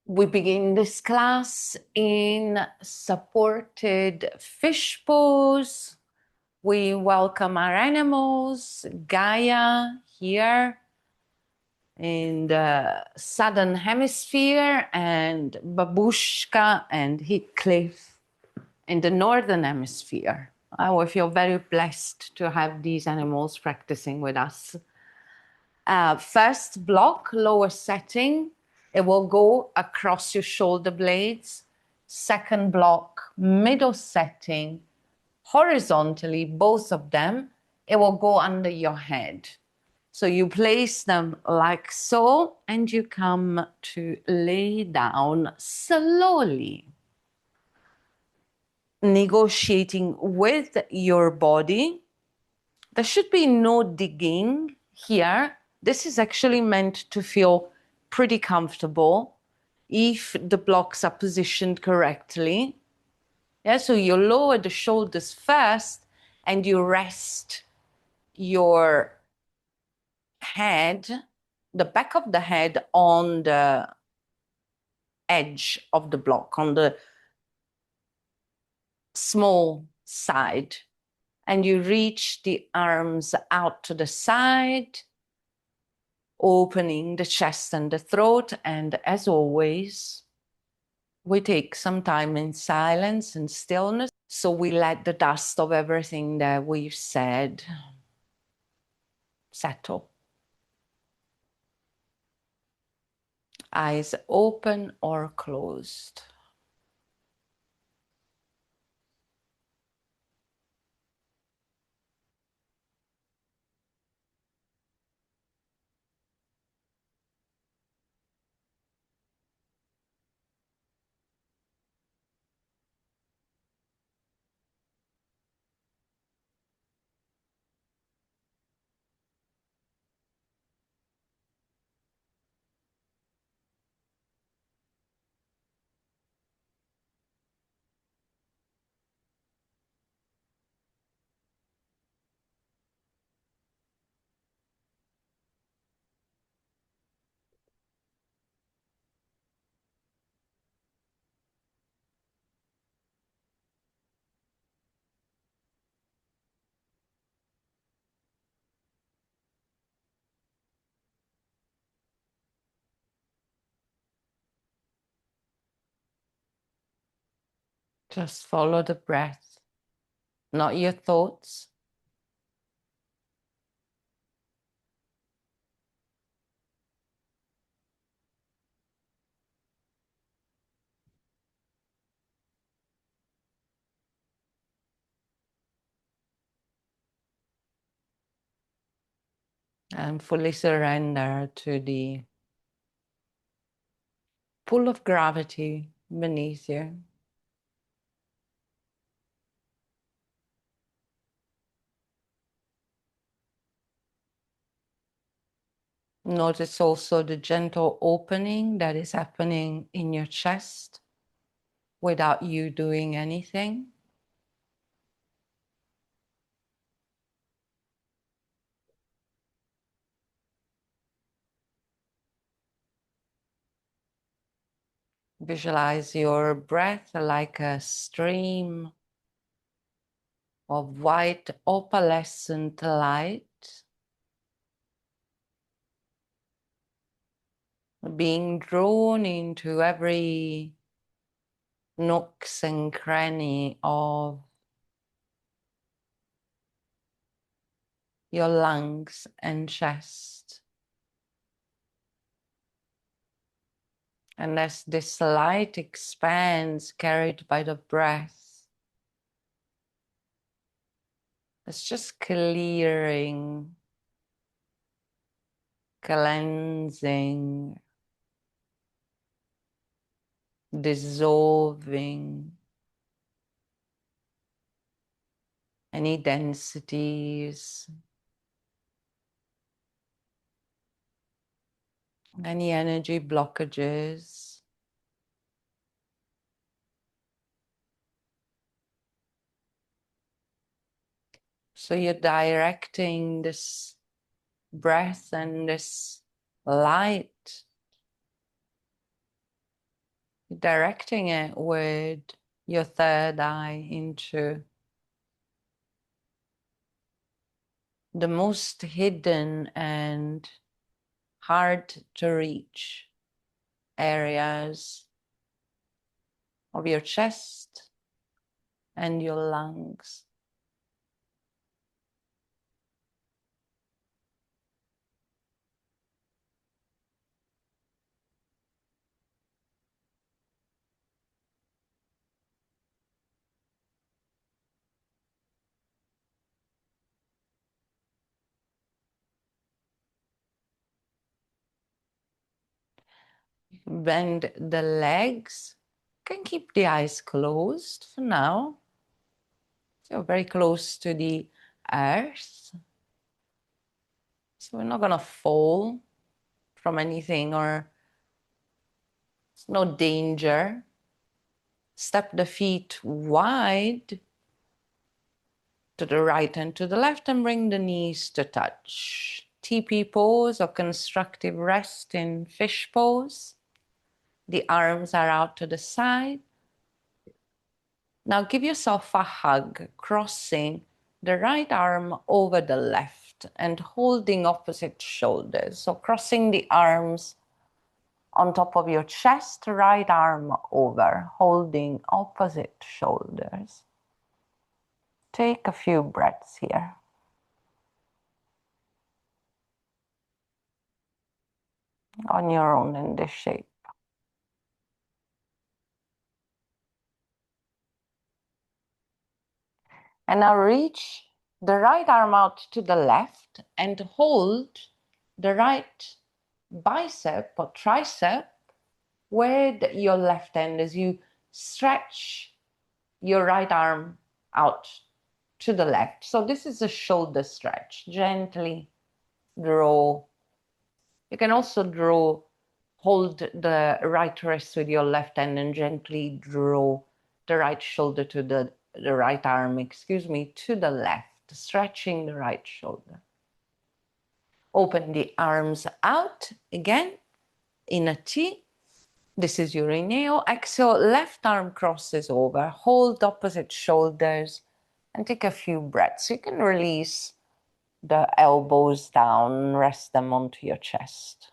We begin this class in supported fish pose. We welcome our animals, Gaya here in the southern hemisphere, and Babushka and Heathcliff in the northern hemisphere. I feel very blessed to have these animals practicing with us. First block, lower setting, it will go across your shoulder blades. Second block, middle setting, horizontally, both of them, it will go under your head. So you place them like so, and you come to lay down slowly, negotiating with your body. There should be no digging here. This is actually meant to feel pretty comfortable if the blocks are positioned correctly. Yeah, so you lower the shoulders first and you rest your head, the back of the head, on the edge of the block, on the small side. And you reach the arms out to the side, opening the chest and the throat. And as always, we take some time in silence and stillness. So we let the dust of everything that we've said settle. Eyes open or closed. Just follow the breath, not your thoughts. And fully surrender to the pull of gravity beneath you. Notice also the gentle opening that is happening in your chest without you doing anything. Visualize your breath like a stream of white opalescent light being drawn into every nooks and cranny of your lungs and chest. And as this light expands, carried by the breath, it's just clearing, cleansing, dissolving any densities, any energy blockages. So you're directing this breath and this light directing it with your third eye into the most hidden and hard to reach areas of your chest and your lungs. Bend the legs. You can keep the eyes closed for now. So very close to the earth. So we're not going to fall from anything, or it's no danger. Step the feet wide to the right and to the left and bring the knees to touch. TP pose or constructive rest in fish pose. The arms are out to the side. Now give yourself a hug, crossing the right arm over the left and holding opposite shoulders. So crossing the arms on top of your chest, right arm over, holding opposite shoulders. Take a few breaths here. On your own in this shape. And now reach the right arm out to the left and hold the right bicep or tricep with your left hand as you stretch your right arm out to the left. So this is a shoulder stretch. Gently draw. You can also draw, hold the right wrist with your left hand and gently draw the right shoulder to the right arm, to the left, stretching the right shoulder. Open the arms out again in a T. This is your inhale. Exhale, left arm crosses over. Hold opposite shoulders and take a few breaths. You can release the elbows down, rest them onto your chest.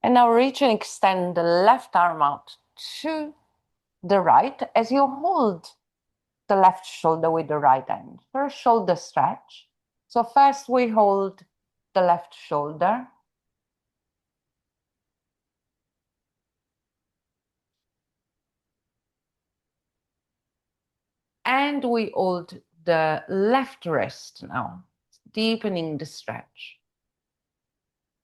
And now reach and extend the left arm out to the right as you hold the left shoulder with the right hand. First, shoulder stretch. So first we hold the left shoulder. And we hold the left wrist now, deepening the stretch.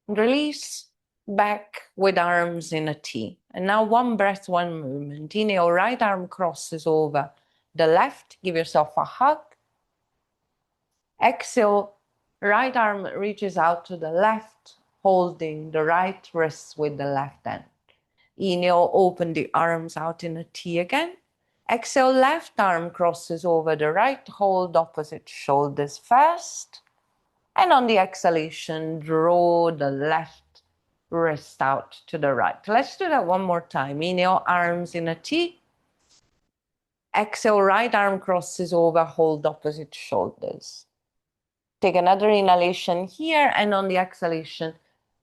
Release back with arms in a T. And now one breath, one movement. Inhale, right arm crosses over the left. Give yourself a hug. Exhale, right arm reaches out to the left, holding the right wrist with the left hand. Inhale, open the arms out in a T again. Exhale, left arm crosses over the right, hold opposite shoulders first. And on the exhalation, draw the left wrist out to the right. Let's do that one more time. Inhale, arms in a T. Exhale, right arm crosses over, hold opposite shoulders. Take another inhalation here, and on the exhalation,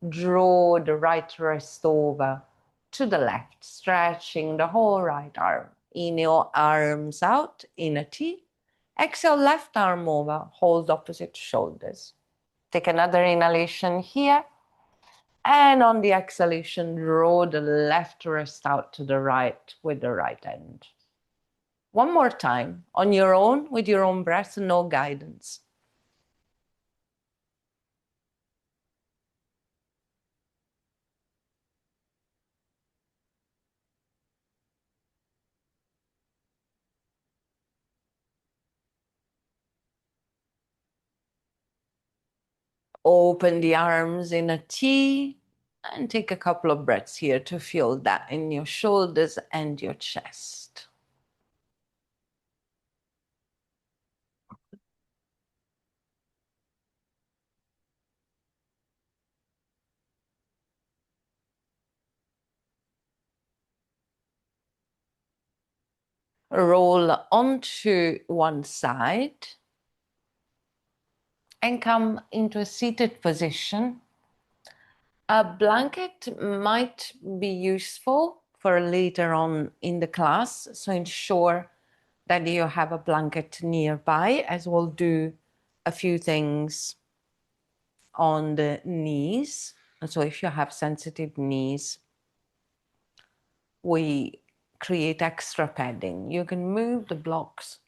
draw the right wrist over to the left, stretching the whole right arm. Inhale, arms out in a T. Exhale, left arm over, hold opposite shoulders. Take another inhalation here. And on the exhalation, draw the left wrist out to the right with the right hand. One more time, on your own, with your own breath, no guidance. Open the arms in a T and take a couple of breaths here to feel that in your shoulders and your chest. Roll onto one side and come into a seated position. A blanket might be useful for later on in the class, so ensure that you have a blanket nearby, as we'll do a few things on the knees. So if you have sensitive knees, we create extra padding. You can move the blocks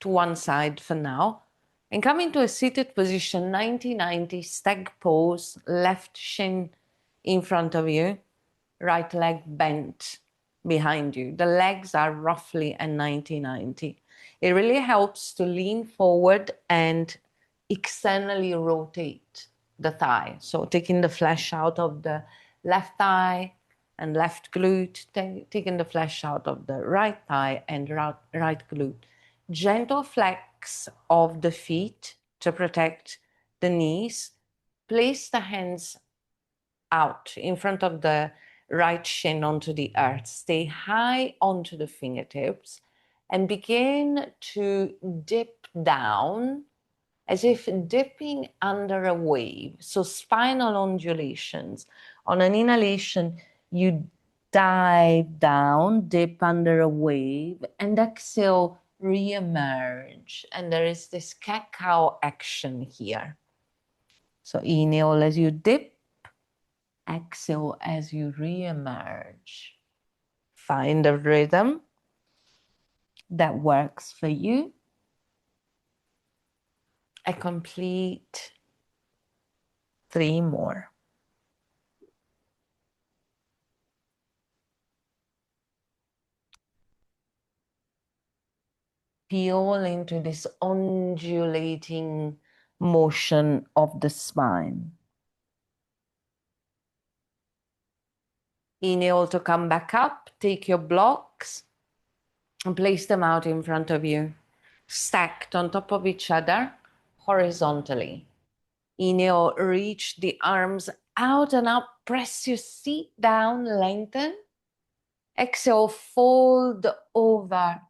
to one side for now and come into a seated position, 90-90 stag pose, left shin in front of you, right leg bent behind you. The legs are roughly at 90-90. It really helps to lean forward and externally rotate the thigh. So taking the flesh out of the left thigh and left glute, taking the flesh out of the right thigh and right glute. Gentle flex of the feet to protect the knees. Place the hands out in front of the right shin onto the earth. Stay high onto the fingertips and begin to dip down as if dipping under a wave. So spinal undulations. On an inhalation, you dive down, dip under a wave, and exhale, re-emerge. And there is this cat-cow action here. So inhale as you dip, exhale as you re-emerge. Find a rhythm that works for you. A complete 3 more. Feel into this undulating motion of the spine. Inhale to come back up. Take your blocks and place them out in front of you, stacked on top of each other horizontally. Inhale, reach the arms out and up. Press your seat down, lengthen. Exhale, fold over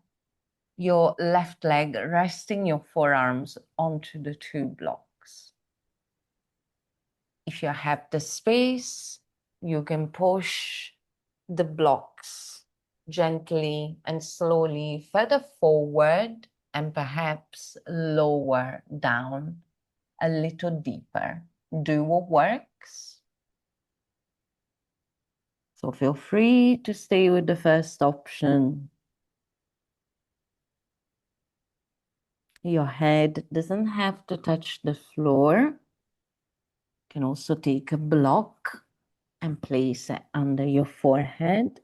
your left leg, resting your forearms onto the 2 blocks. If you have the space, you can push the blocks gently and slowly further forward and perhaps lower down a little deeper. Do what works. So feel free to stay with the first option. Your head doesn't have to touch the floor. You can also take a block and place it under your forehead.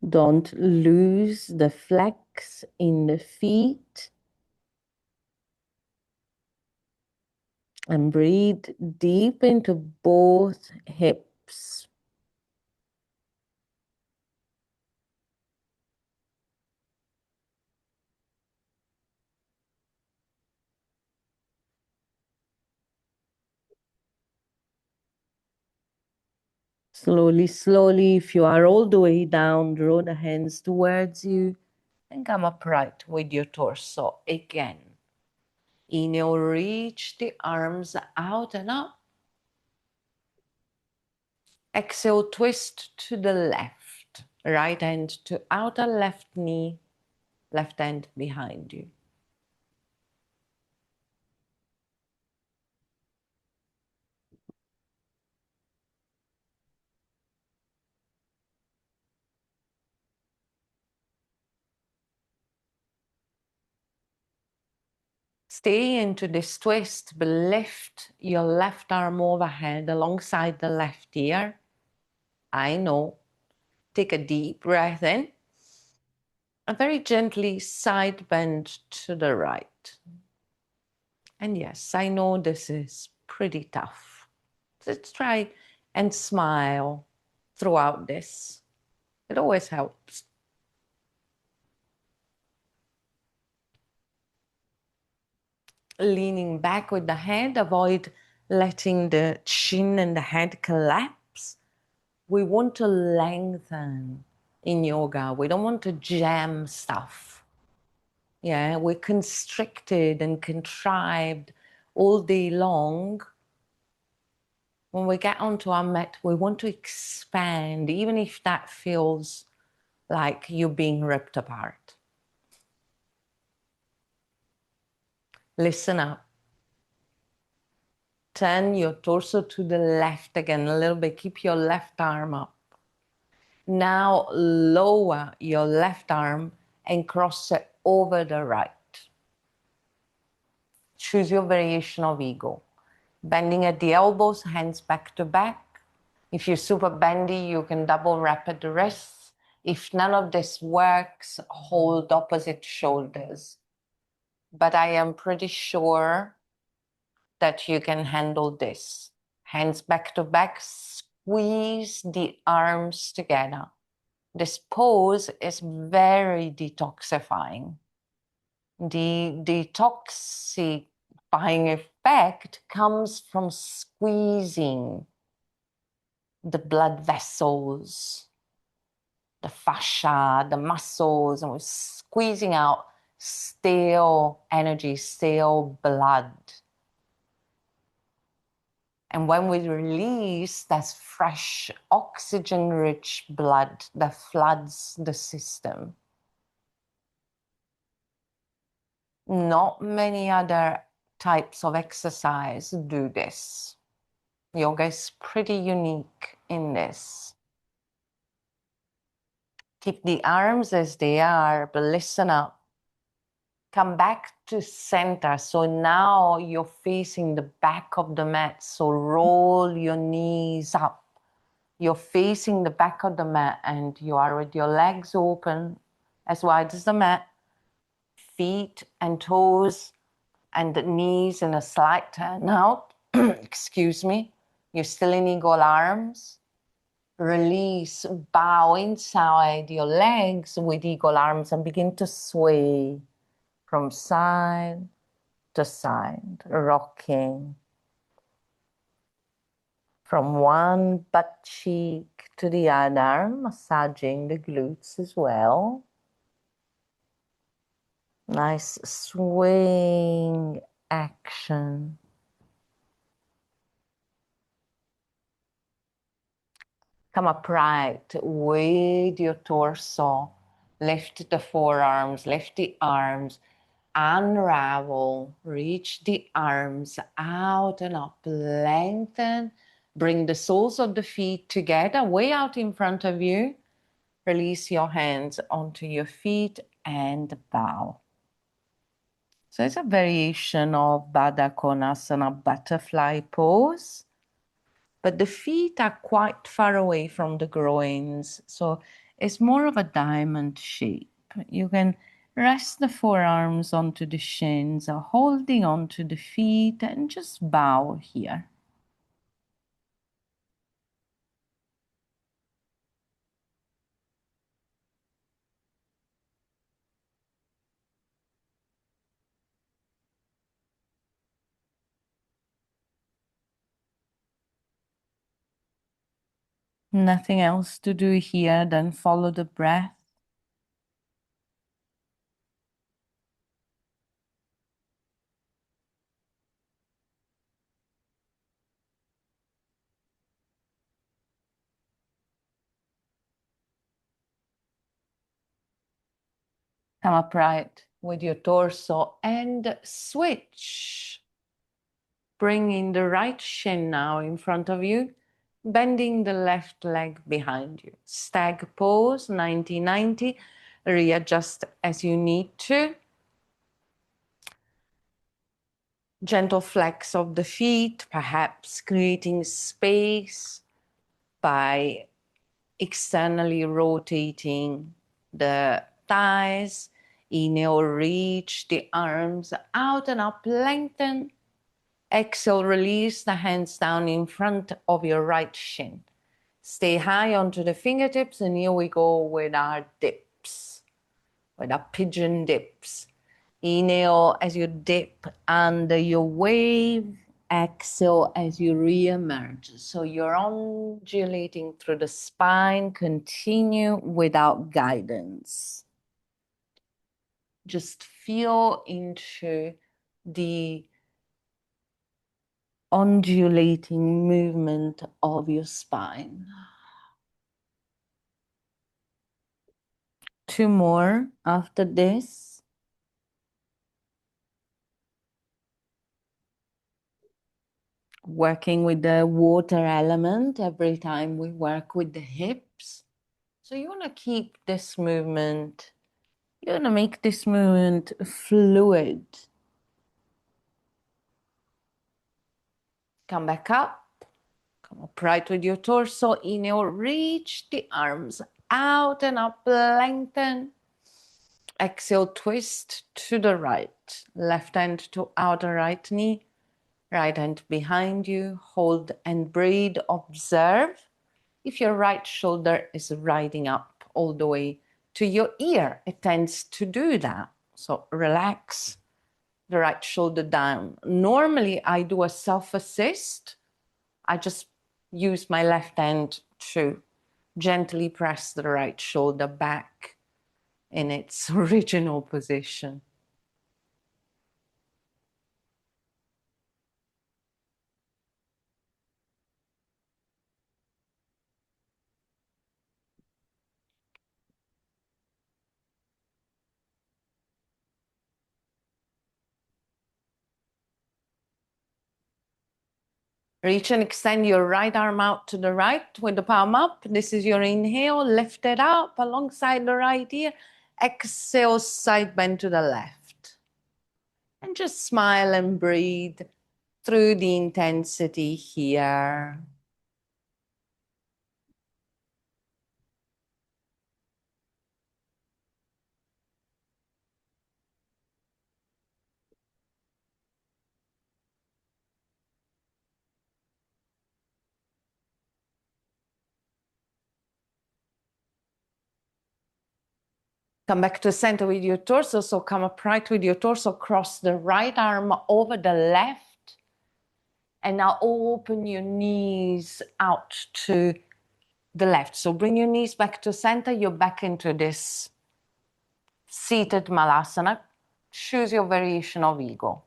Don't lose the flex in the feet. And breathe deep into both hips. Slowly, slowly, if you are all the way down, draw the hands towards you and come upright with your torso again. Inhale, reach the arms out and up. Exhale, twist to the left. Right hand to outer left knee, left hand behind you. Stay into this twist, but lift your left arm overhead alongside the left ear. I know. Take a deep breath in. And very gently side bend to the right. And yes, I know this is pretty tough. Let's try and smile throughout this. It always helps. Leaning back with the head, avoid letting the chin and the head collapse. We want to lengthen in yoga. We don't want to jam stuff. Yeah, we're constricted and contrived all day long. When we get onto our mat, we want to expand, even if that feels like you're being ripped apart. Listen up. Turn your torso to the left again a little bit. Keep your left arm up. Now lower your left arm and cross it over the right. Choose your variation of ego. Bending at the elbows, hands back to back. If you're super bendy, you can double wrap at the wrists. If none of this works, hold opposite shoulders. But I am pretty sure that you can handle this. Hands back to back, squeeze the arms together. This pose is very detoxifying. The detoxifying effect comes from squeezing the blood vessels, the fascia, the muscles, and we're squeezing out stale energy, stale blood. And when we release, that's fresh, oxygen-rich blood that floods the system. Not many other types of exercise do this. Yoga is pretty unique in this. Keep the arms as they are, but listen up. Come back to center. So now you're facing the back of the mat. So roll your knees up. You're facing the back of the mat and you are with your legs open as wide as the mat. Feet and toes and the knees in a slight turn out. Excuse me. You're still in eagle arms. Release, bow inside your legs with eagle arms and begin to sway from side to side, rocking from one butt cheek to the other, massaging the glutes as well. Nice swing action. Come upright with your torso. Lift the forearms, lift the arms, unravel, reach the arms out and up, lengthen, bring the soles of the feet together, way out in front of you. Release your hands onto your feet and bow. So it's a variation of Baddha Konasana, butterfly pose. But the feet are quite far away from the groins, so it's more of a diamond shape. You can rest the forearms onto the shins, holding onto the feet, and just bow here. Nothing else to do here than follow the breath. Come upright with your torso and switch. Bringing the right shin now in front of you, bending the left leg behind you. Stag pose, 90-90. Readjust as you need to. Gentle flex of the feet, perhaps creating space by externally rotating the thighs. Inhale, reach the arms out and up, lengthen. Exhale, release the hands down in front of your right shin. Stay high onto the fingertips, and here we go with our dips, with our pigeon dips. Inhale as you dip under your wave. exhale as you re-emerge. So you're undulating through the spine. Continue without guidance. Just feel into the undulating movement of your spine. 2 more after this. Working with the water element every time we work with the hips. So you want to keep this movement, you want to make this movement fluid. Come back up, come upright with your torso. Inhale, reach the arms out and up, lengthen. Exhale, twist to the right. Left hand to outer right knee. Right hand behind you. Hold and breathe. Observe if your right shoulder is riding up all the way to your ear. It tends to do that. So relax the right shoulder down. Normally, I do a self-assist. I just use my left hand to gently press the right shoulder back in its original position. Reach and extend your right arm out to the right with the palm up. This is your inhale. Lift it up alongside the right ear. Exhale, side bend to the left. And just smile and breathe through the intensity here. Come back to center with your torso. So come upright with your torso. Cross the right arm over the left. And now open your knees out to the left. So bring your knees back to center. You're back into this seated malasana. Choose your variation of ego.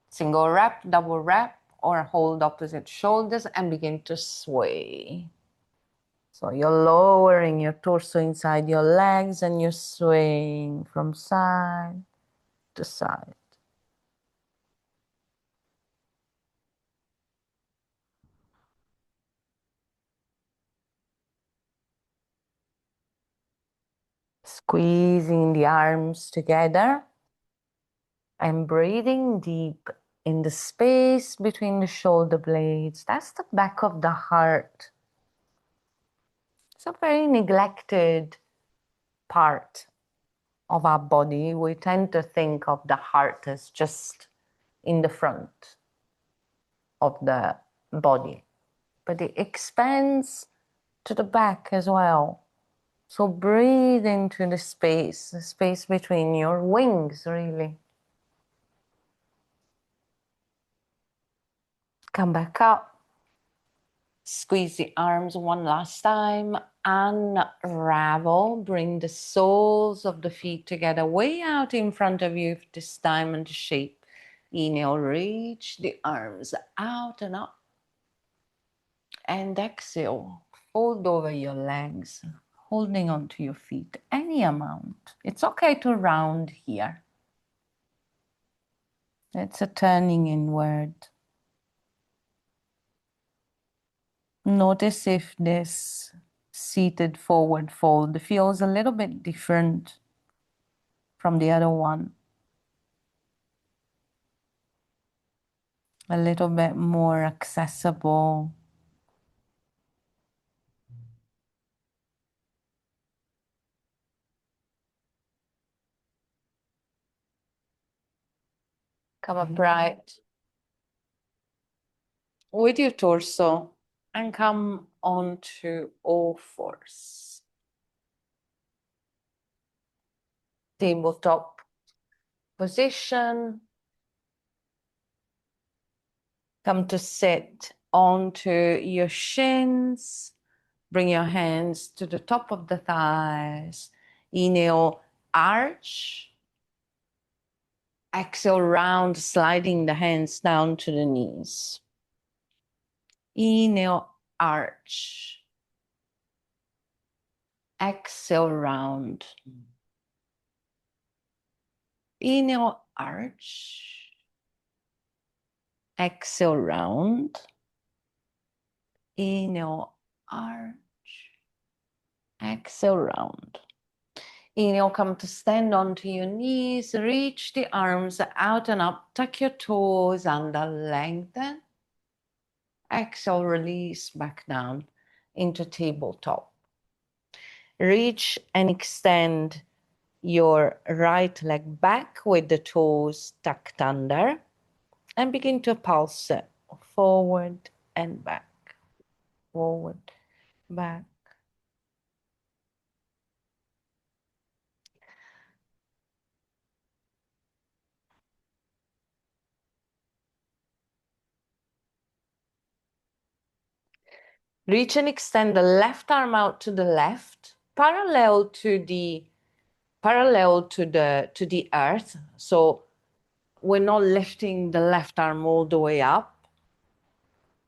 Single rep, double rep, or hold opposite shoulders and begin to sway. So you're lowering your torso inside your legs and you're swaying from side to side. Squeezing the arms together and breathing deep in the space between the shoulder blades. That's the back of the heart. It's a very neglected part of our body. We tend to think of the heart as just in the front of the body, but it expands to the back as well. So breathe into the space between your wings, really. Come back up. Squeeze the arms one last time. Unravel. Bring the soles of the feet together way out in front of you, this diamond shape. Inhale, reach the arms out and up. And exhale, fold over your legs, holding onto your feet, any amount. It's okay to round here. It's a turning inward. Notice if this seated forward fold feels a little bit different from the other one. A little bit more accessible. Come upright with your torso and come onto all fours. Tabletop position. Come to sit onto your shins. Bring your hands to the top of the thighs. Inhale, arch. Exhale, round, sliding the hands down to the knees. Inhale, arch. Exhale, round. Inhale, arch. Exhale, round. Inhale, arch. Exhale, round. Inhale, come to stand onto your knees. Reach the arms out and up. Tuck your toes under, lengthen. Exhale, release back down into tabletop. Reach and extend your right leg back with the toes tucked under and begin to pulse it forward and back, forward, back. Reach and extend the left arm out to the left, parallel to the earth. So we're not lifting the left arm all the way up.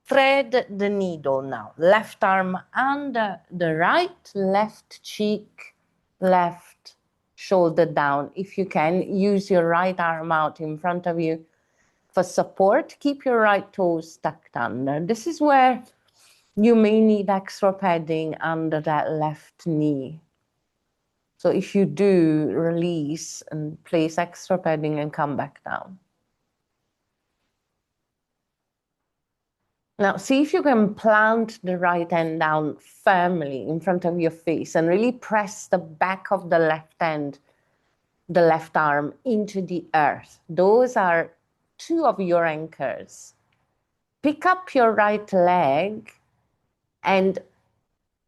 Thread the needle now. Left arm under the right, left cheek, left shoulder down. If you can, use your right arm out in front of you for support. Keep your right toes tucked under. This is where you may need extra padding under that left knee. So if you do, release and place extra padding and come back down. Now, see if you can plant the right hand down firmly in front of your face and really press the back of the left hand, the left arm into the earth. Those are two of your anchors. Pick up your right leg and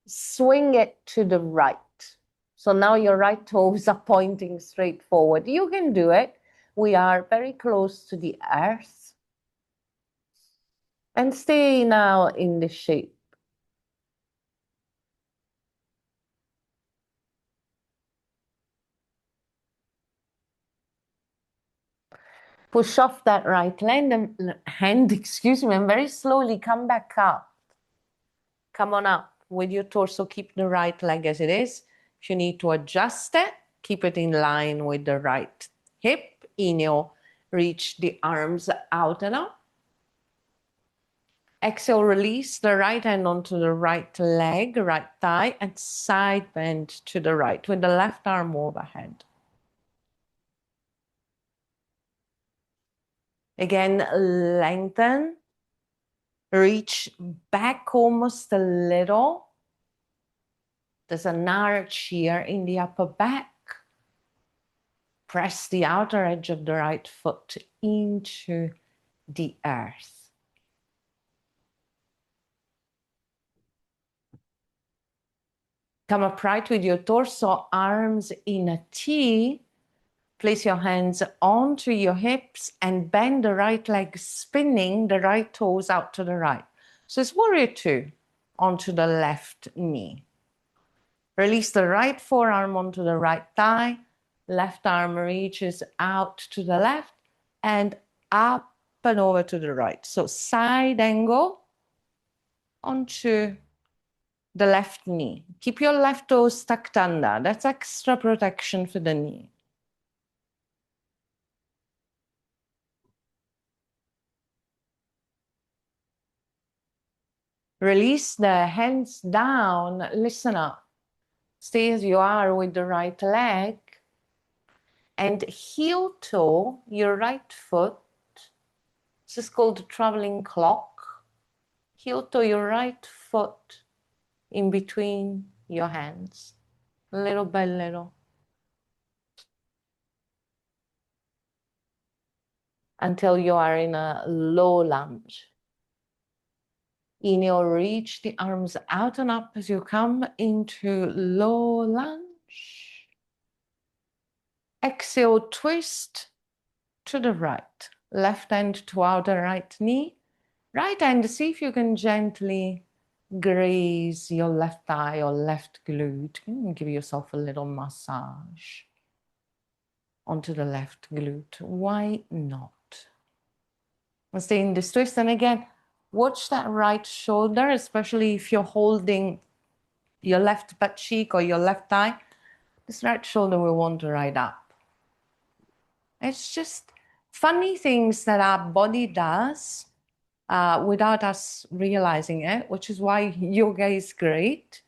swing it to the right. So now your right toes are pointing straight forward. You can do it. We are very close to the earth. And stay now in this shape. Push off that right hand, excuse me, and very slowly come back up. Come on up with your torso. Keep the right leg as it is. If you need to adjust it, keep it in line with the right hip. Inhale, reach the arms out and up. Exhale, release the right hand onto the right leg, right thigh, and side bend to the right with the left arm overhead. Again, lengthen. Reach back almost a little. There's an arch here in the upper back. Press the outer edge of the right foot into the earth. Come upright with your torso, arms in a T. Place your hands onto your hips and bend the right leg, spinning the right toes out to the right. So it's warrior two onto the left knee. Release the right forearm onto the right thigh. Left arm reaches out to the left and up and over to the right. So side angle onto the left knee. Keep your left toes tucked under. That's extra protection for the knee. Release the hands down. Listen up. Stay as you are with the right leg. And heel toe your right foot. This is called the traveling clock. Heel toe your right foot in between your hands, little by little, until you are in a low lunge. Inhale, reach the arms out and up as you come into low lunge. Exhale, twist to the right. Left hand to outer right knee. Right, and see if you can gently graze your left thigh or left glute. You can give yourself a little massage onto the left glute. Why not? And stay in this twist. And again, watch that right shoulder, especially if you're holding your left butt cheek or your left thigh. This right shoulder will want to ride up. It's just funny things that our body does without us realizing it, which is why yoga is great.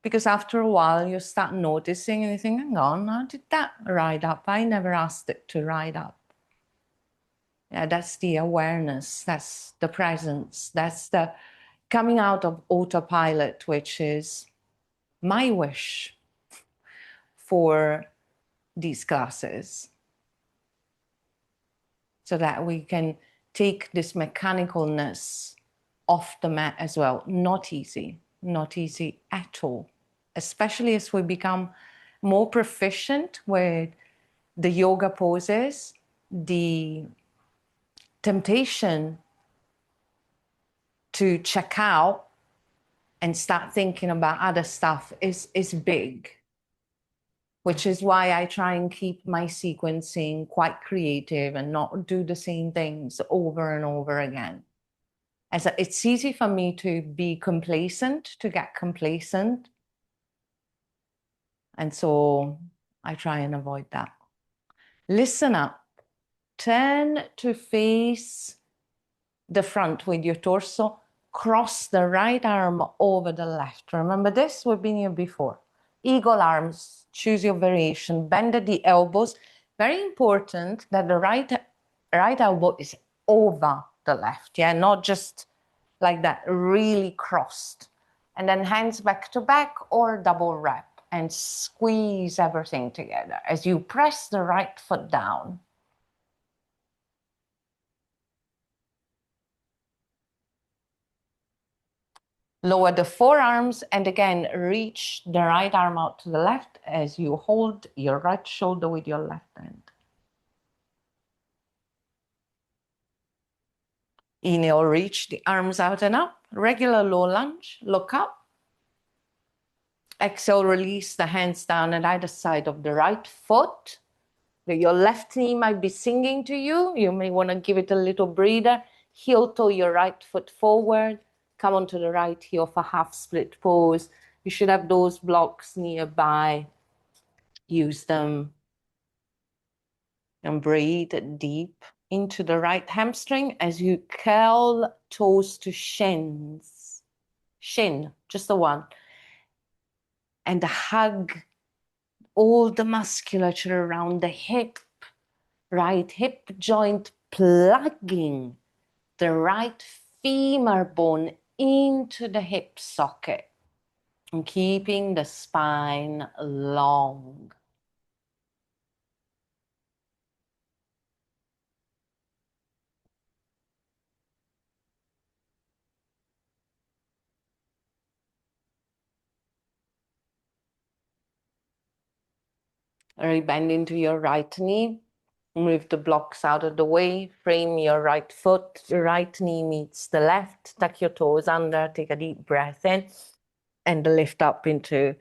Because after a while, you start noticing and you think, hang on, how did that ride up? I never asked it to ride up. Yeah, that's the awareness, that's the presence, that's the coming out of autopilot, which is my wish for these classes, so that we can take this mechanicalness off the mat as well. Not easy at all, especially as we become more proficient with the yoga poses. The temptation to check out and start thinking about other stuff is big, which is why I try and keep my sequencing quite creative and not do the same things over and over again. As it's easy for me to be complacent, to get complacent. And so I try and avoid that. Listen up. Turn to face the front with your torso. Cross the right arm over the left. Remember this? We've been here before. Eagle arms. Choose your variation. Bend at the elbows. Very important that the right elbow is over the left. Yeah, not just like that, really crossed. And then hands back to back or double wrap and squeeze everything together as you press the right foot down. Lower the forearms and again, reach the right arm out to the left as you hold your right shoulder with your left hand. Inhale, reach the arms out and up. Regular low lunge, look up. Exhale, release the hands down at either side of the right foot. Your left knee might be singing to you. You may want to give it a little breather. Heel toe your right foot forward. Come onto the right heel for half split pose. You should have those blocks nearby. Use them. And breathe deep into the right hamstring as you curl toes to shins. Shin, just the one. And hug all the musculature around the hip. Right hip joint plugging the right femur bone into the hip socket and keeping the spine long. Bend into your right knee. Move the blocks out of the way. Frame your right foot. Your right knee meets the left. Tuck your toes under. Take a deep breath in. And lift up into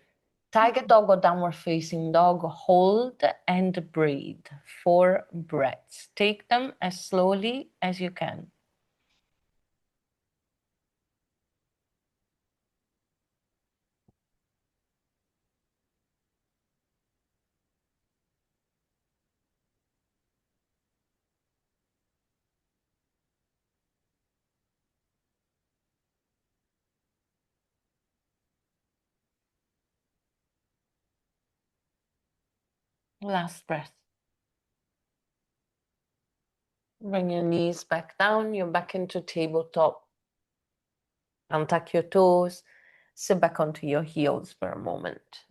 tiger dog or downward facing dog. Hold and breathe. 4 breaths. Take them as slowly as you can. Last breath. Bring your knees back down. You're back into tabletop. Untuck your toes. Sit back onto your heels for a moment.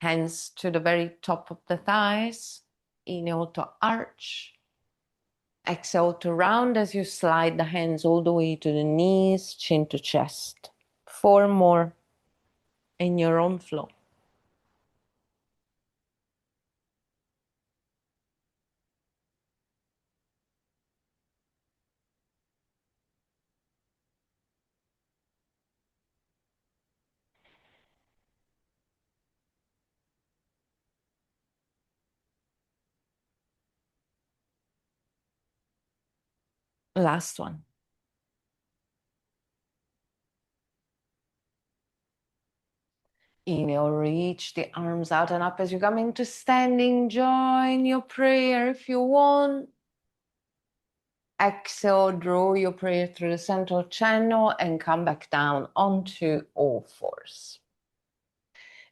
Hands to the very top of the thighs. Inhale to arch. Exhale to round as you slide the hands all the way to the knees, chin to chest. 4 more in your own flow. Last one. Inhale, reach the arms out and up as you come into standing. Join your prayer if you want. Exhale, draw your prayer through the central channel and come back down onto all fours.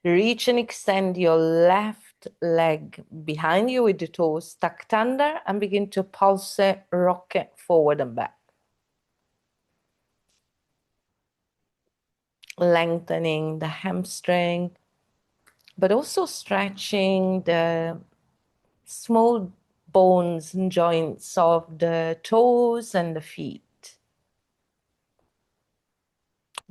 Reach and extend your left leg behind you with the toes tucked under and begin to pulse it, rock it forward and back. Lengthening the hamstring, but also stretching the small bones and joints of the toes and the feet.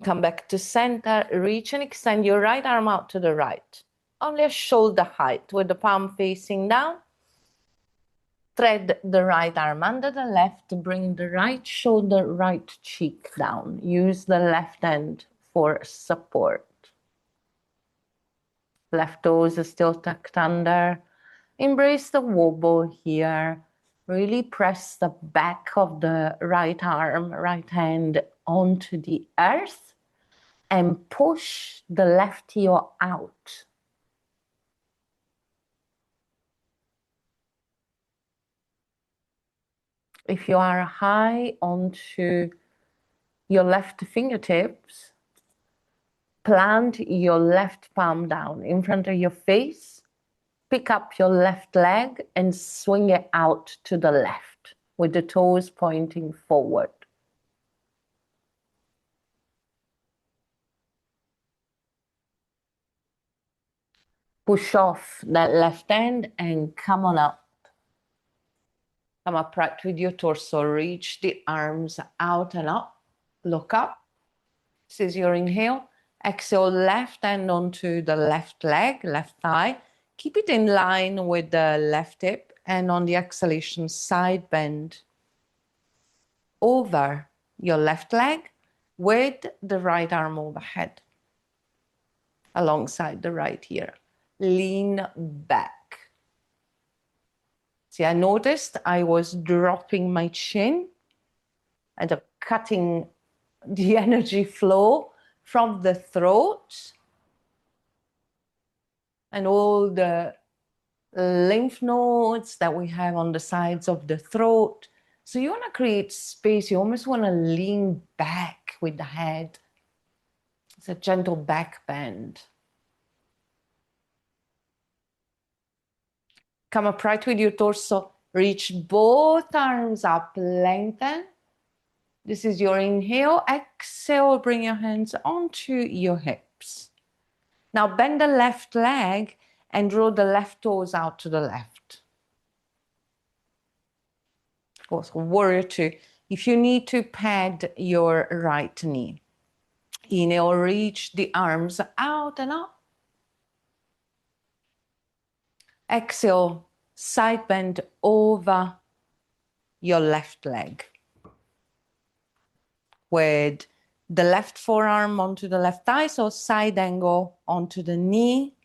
Come back to center, reach and extend your right arm out to the right, only a shoulder height with the palm facing down. Thread the right arm under the left, bring the right shoulder, right cheek down. Use the left hand for support. Left toes are still tucked under. Embrace the wobble here. Really press the back of the right arm, right hand onto the earth and push the left heel out. If you are high onto your left fingertips, plant your left palm down in front of your face. Pick up your left leg and swing it out to the left with the toes pointing forward. Push off that left hand and come on up. Come upright with your torso. Reach the arms out and up. Look up. This is your inhale. Exhale, left hand onto the left leg, left thigh. Keep it in line with the left hip. And on the exhalation, side bend over your left leg with the right arm overhead, alongside the right ear. Lean back. See, I noticed I was dropping my chin and cutting the energy flow from the throat and all the lymph nodes that we have on the sides of the throat. So you want to create space. You almost want to lean back with the head. It's a gentle back bend. Come upright with your torso. Reach both arms up, lengthen. This is your inhale. Exhale, bring your hands onto your hips. Now bend the left leg and draw the left toes out to the left. Also, warrior two. If you need to pad your right knee. Inhale, reach the arms out and up. Exhale, side bend over your left leg. With the left forearm onto the left thigh, so side angle onto the knee.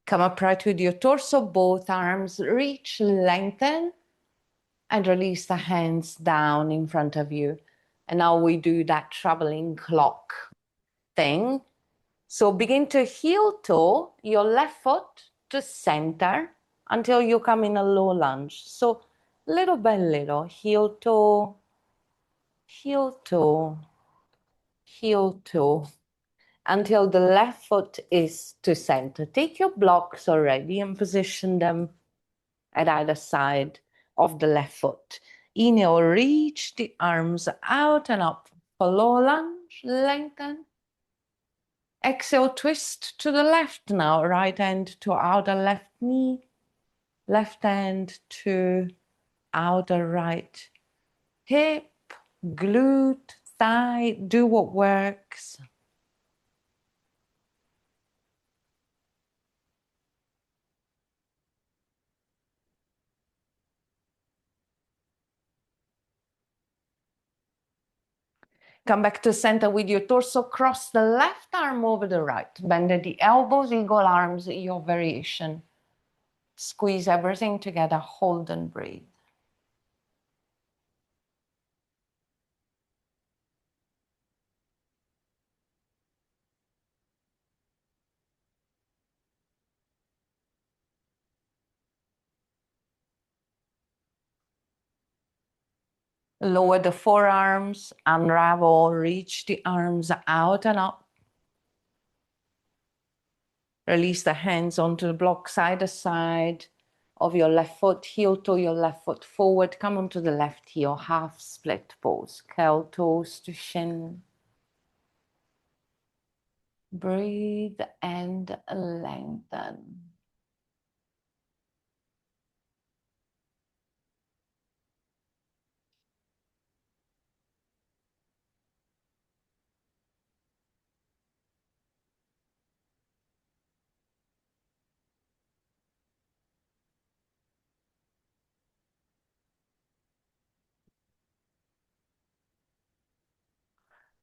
Come upright with your torso, both arms reach, lengthen, and release the hands down in front of you. And now we do that traveling clock thing. So begin to heel toe your left foot to center until you come in a low lunge. So little by little, heel toe, heel toe, heel toe, until the left foot is to center. Take your blocks already and position them at either side of the left foot. Inhale, reach the arms out and up for low lunge, lengthen. Exhale, twist to the left now, right hand to outer left knee, left hand to outer right hip, glute, thigh, do what works. Come back to center with your torso. Cross the left arm over the right. Bend at the elbows, eagle arms, your variation. Squeeze everything together. Hold and breathe. Lower the forearms, unravel, reach the arms out and up. Release the hands onto the block side to side of your left foot, heel to your left foot forward. Come onto the left heel, half split pose. Curl toes to shin. Breathe and lengthen.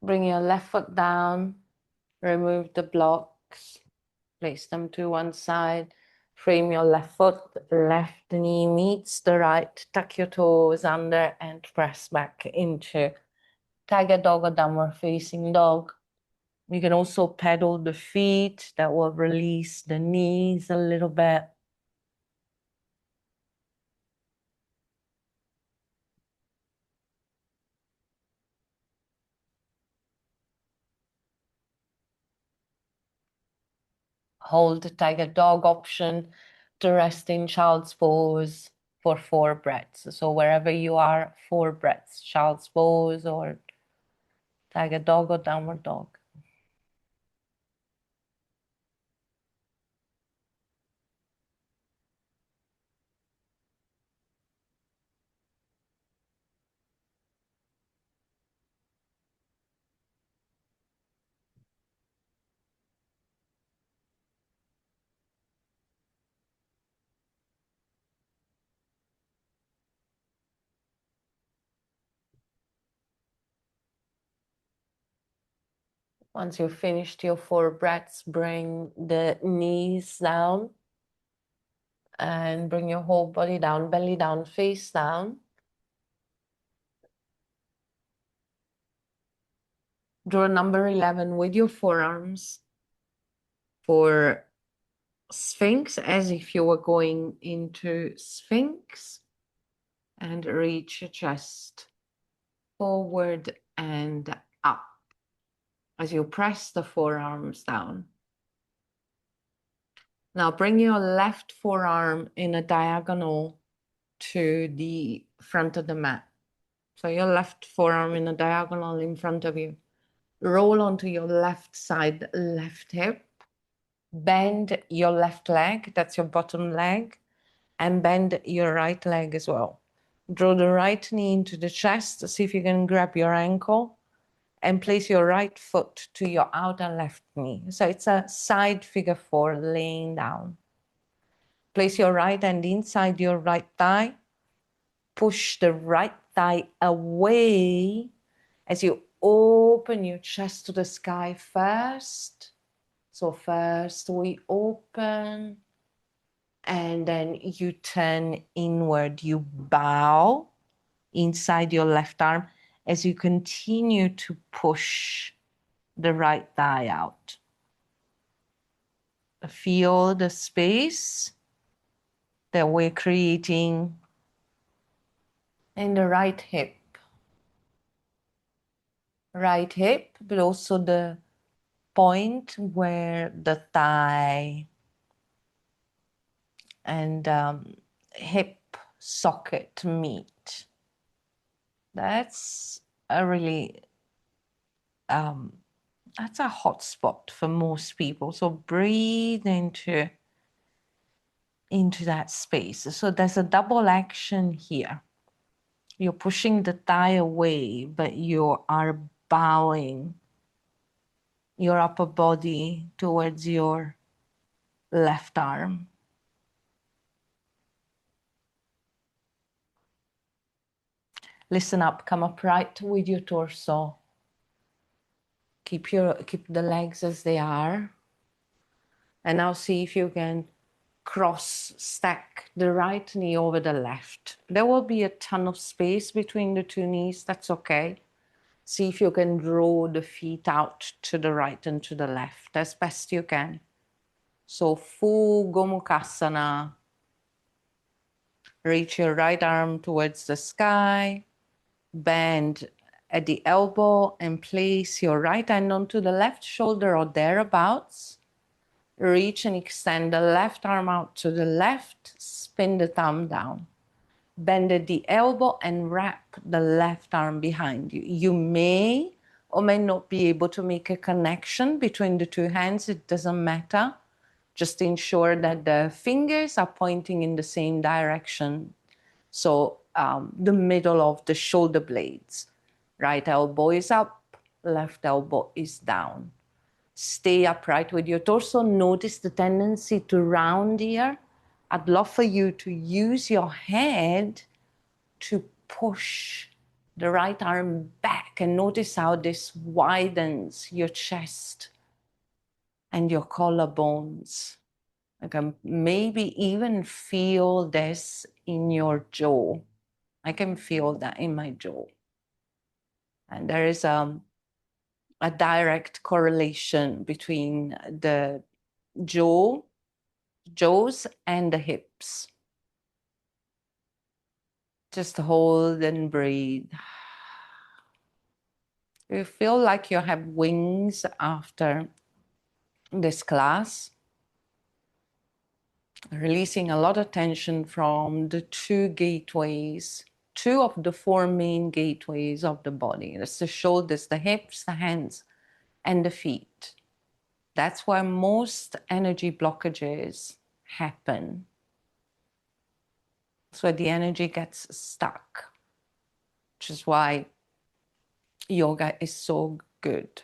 Bring your left foot down. Remove the blocks. Place them to one side. Frame your left foot. Left knee meets the right. Tuck your toes under and press back into tiger dog or downward facing dog. You can also pedal the feet. That will release the knees a little bit. Hold the tiger dog option to rest in child's pose for 4 breaths. So wherever you are, 4 breaths, child's pose or tiger dog or downward dog. Once you've finished your 4 breaths, bring the knees down and bring your whole body down, belly down, face down. Draw number 11 with your forearms for Sphinx, as if you were going into Sphinx, and reach your chest forward and up as you press the forearms down. Now bring your left forearm in a diagonal to the front of the mat. So your left forearm in a diagonal in front of you. Roll onto your left side, left hip. Bend your left leg, that's your bottom leg, and bend your right leg as well. Draw the right knee into the chest. See if you can grab your ankle and place your right foot to your outer left knee. So it's a side figure 4, laying down. Place your right hand inside your right thigh. Push the right thigh away as you open your chest to the sky first. So first we open and then you turn inward. You bow inside your left arm as you continue to push the right thigh out. Feel the space that we're creating in the right hip. Right hip, but also the point where the thigh and hip socket meet. That's a really that's a hot spot for most people. So breathe into that space. So there's a double action here. You're pushing the thigh away, but you are bowing your upper body towards your left arm. Listen up, come upright with your torso. Keep the legs as they are. And now see if you can cross stack the right knee over the left. There will be a ton of space between the two knees. That's okay. See if you can draw the feet out to the right and to the left as best you can. So full Gomukhasana. Reach your right arm towards the sky. Bend at the elbow and place your right hand onto the left shoulder or thereabouts. Reach and extend the left arm out to the left. Spin the thumb down. Bend at the elbow and wrap the left arm behind you. You may or may not be able to make a connection between the two hands. It doesn't matter. Just ensure that the fingers are pointing in the same direction. So the middle of the shoulder blades. Right elbow is up, left elbow is down. Stay upright with your torso. Notice the tendency to round here. I'd love for you to use your head to push the right arm back and notice how this widens your chest and your collarbones. I can maybe even feel this in your jaw. I can feel that in my jaw. And there is a direct correlation between the jaws and the hips. Just hold and breathe. You feel like you have wings after this class, releasing a lot of tension from the two gateways, two of the four main gateways of the body. That's the shoulders, the hips, the hands, and the feet. That's where most energy blockages happen. That's where the energy gets stuck, which is why yoga is so good.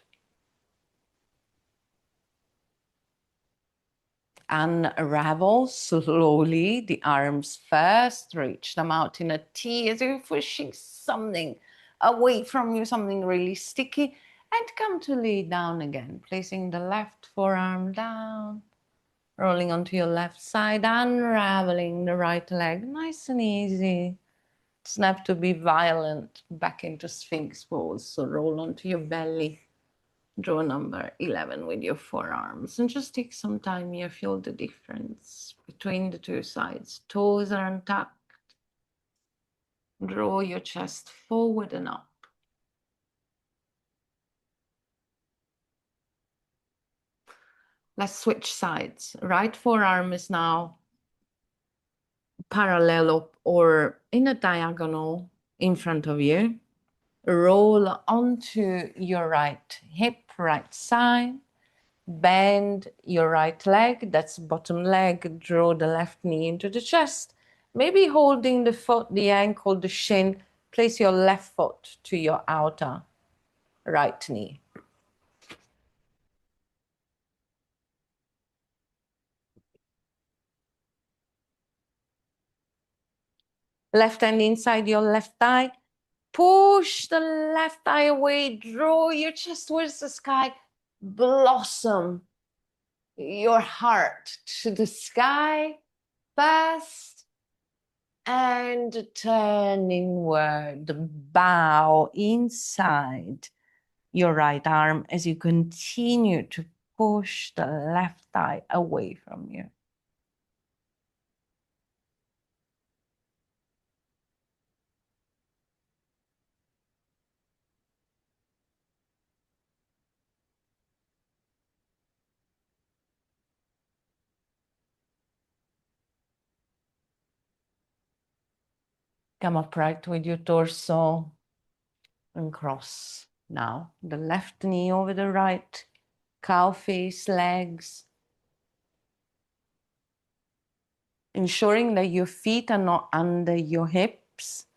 Unravel slowly the arms first, reach them out in a T as if you're pushing something away from you, something really sticky, and come to lay down again, placing the left forearm down, rolling onto your left side, unraveling the right leg, nice and easy. Doesn't have to be violent, back into Sphinx pose, so roll onto your belly. Draw number 11 with your forearms and just take some time here. Feel the difference between the two sides. Toes are untucked. Draw your chest forward and up. Let's switch sides. Right forearm is now parallel or in a diagonal in front of you. Roll onto your right hip, right side. Bend your right leg, that's bottom leg, draw the left knee into the chest. Maybe holding the foot, the ankle, the shin, place your left foot to your outer right knee. Left hand inside your left thigh. Push the left thigh away, draw your chest towards the sky, blossom your heart to the sky fast. And turn inward, bow inside your right arm as you continue to push the left thigh away from you. Come upright with your torso and cross. Now, the left knee over the right, cow face, legs. Ensuring that your feet are not under your hips.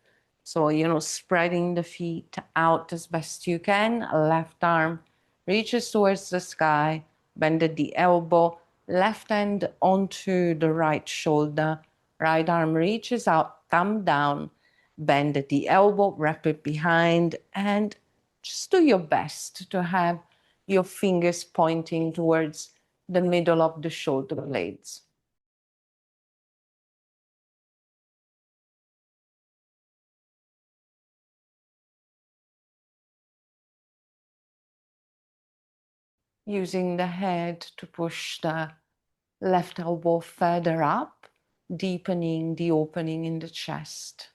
So, spreading the feet out as best you can. Left arm reaches towards the sky, bend at the elbow, left hand onto the right shoulder, right arm reaches out, thumb down, bend at the elbow, wrap it behind, and just do your best to have your fingers pointing towards the middle of the shoulder blades. Using the head to push the left elbow further up, deepening the opening in the chest.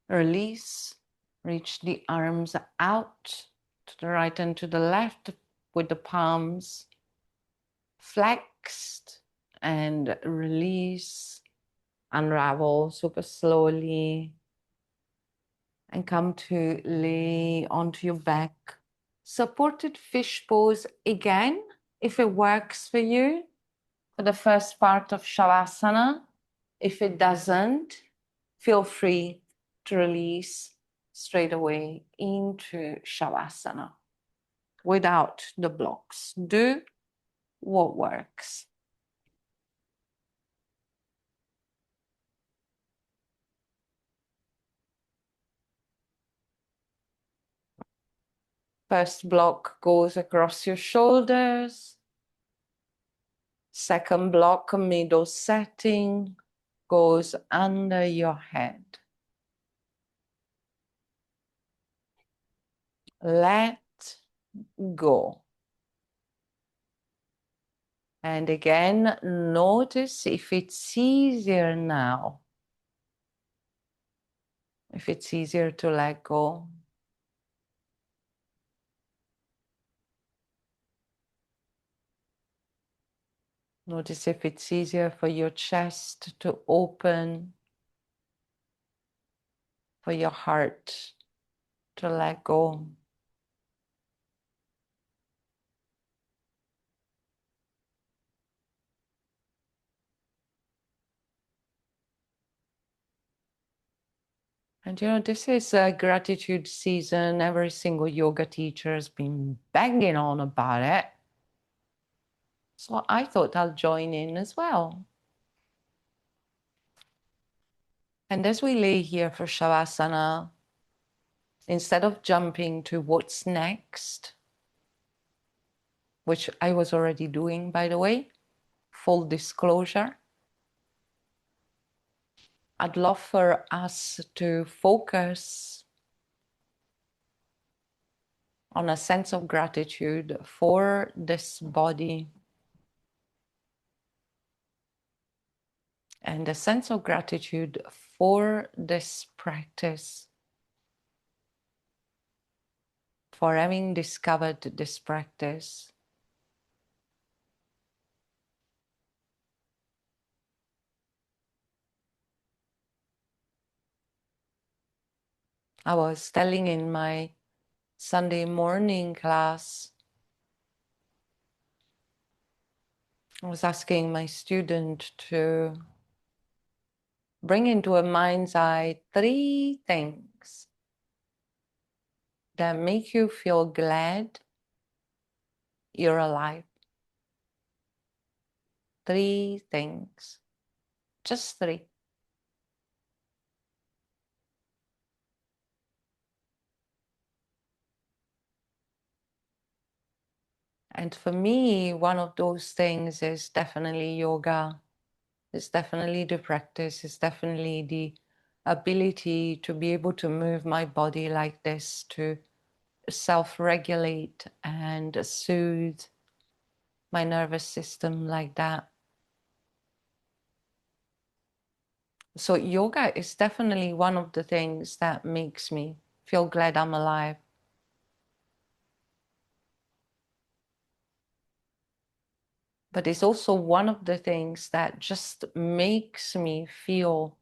Release, reach the arms out to the right and to the left with the palms flexed, and release, unravel super slowly, and come to lay onto your back. Supported fish pose again, if it works for you, for the first part of Shavasana. If it doesn't, feel free to release straight away into Shavasana without the blocks. Do what works. First block goes across your shoulders. Second block, middle setting, goes under your head. Let go. And again, notice if it's easier now. If it's easier to let go. Notice if it's easier for your chest to open, for your heart to let go. And this is a gratitude season. Every single yoga teacher has been banging on about it. So I thought I'll join in as well. And as we lay here for Shavasana, instead of jumping to what's next, which I was already doing, by the way, full disclosure, I'd love for us to focus on a sense of gratitude for this body and a sense of gratitude for this practice, for having discovered this practice. I was telling in my Sunday morning class, I was asking my student to bring into a mind's eye 3 things that make you feel glad you're alive. 3 things, just 3. And for me, one of those things is definitely yoga. It's definitely the practice. It's definitely the ability to be able to move my body like this, to self-regulate and soothe my nervous system like that. So yoga is definitely one of the things that makes me feel glad I'm alive. But it's also one of the things that just makes me feel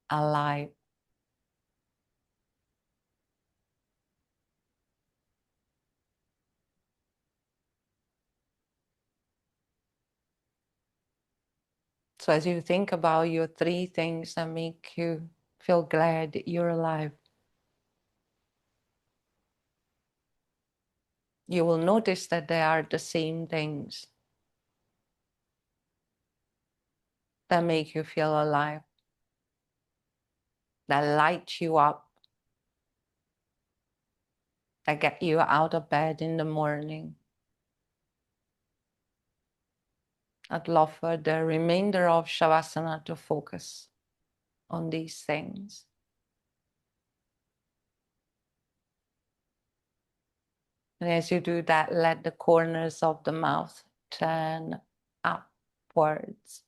alive. So as you think about your 3 things that make you feel glad you're alive, You will notice that they are the same things that make you feel alive, that light you up, that get you out of bed in the morning. I'd love for the remainder of Shavasana to focus on these things. And as you do that, let the corners of the mouth turn upwards.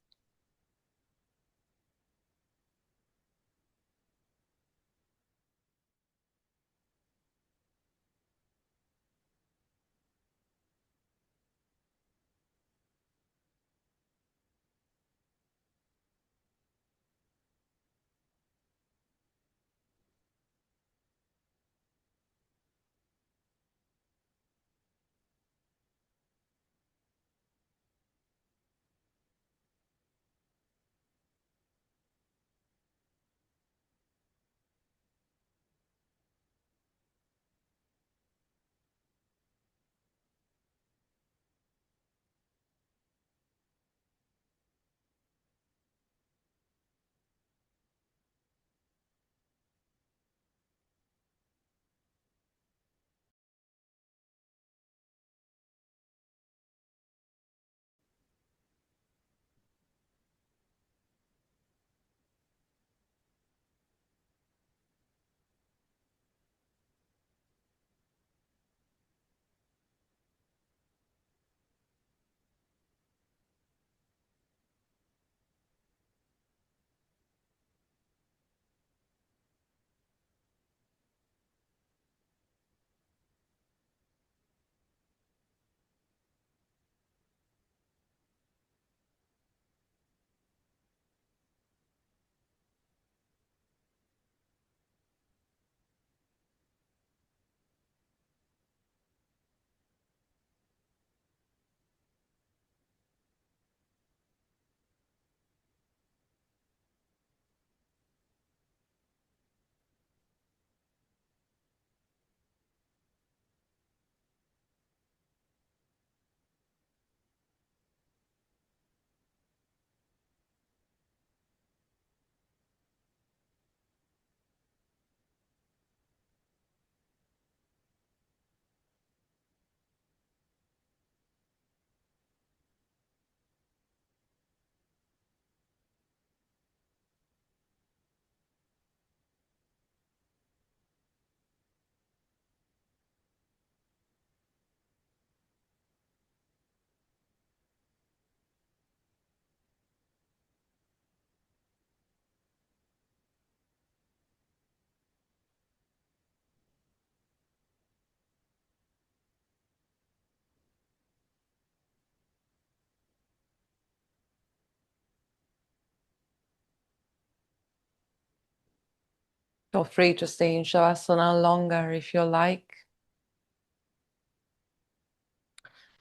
Feel free to stay in Shavasana longer if you like.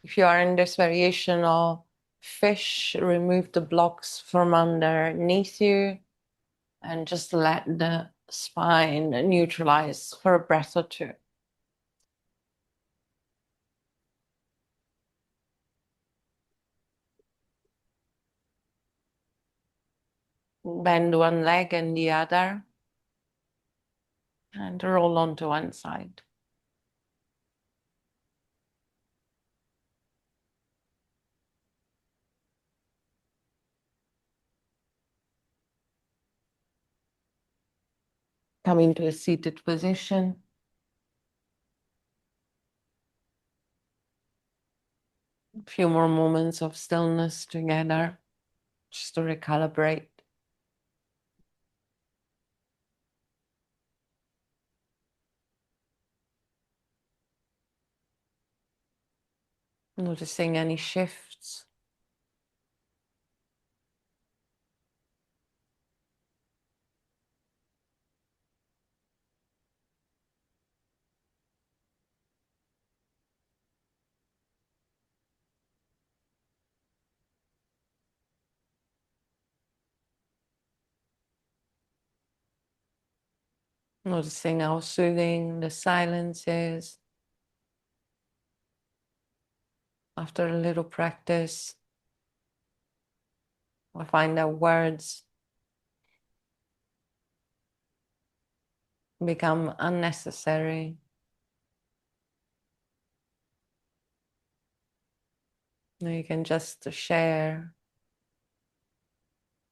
If you are in this variation of fish, remove the blocks from underneath you and just let the spine neutralize for a breath or two. Bend one leg and the other and roll onto one side. Come into a seated position. A few more moments of stillness together, just to recalibrate. Noticing any shifts. Noticing how soothing the silence is. After a little practice, we find that words become unnecessary. You can just share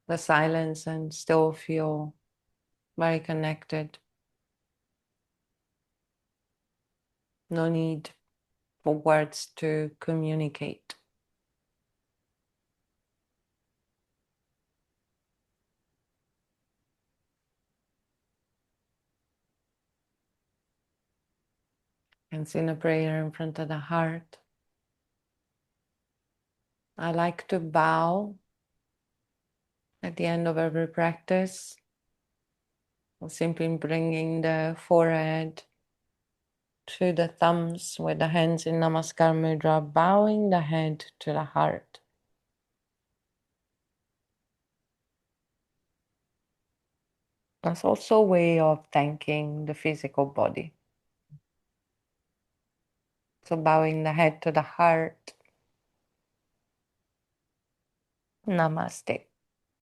the silence and still feel very connected. No need for words to communicate. And sing a prayer in front of the heart. I like to bow at the end of every practice, or simply bringing the forehead to the thumbs with the hands in Namaskar Mudra, bowing the head to the heart. That's also a way of thanking the physical body. So bowing the head to the heart. Namaste.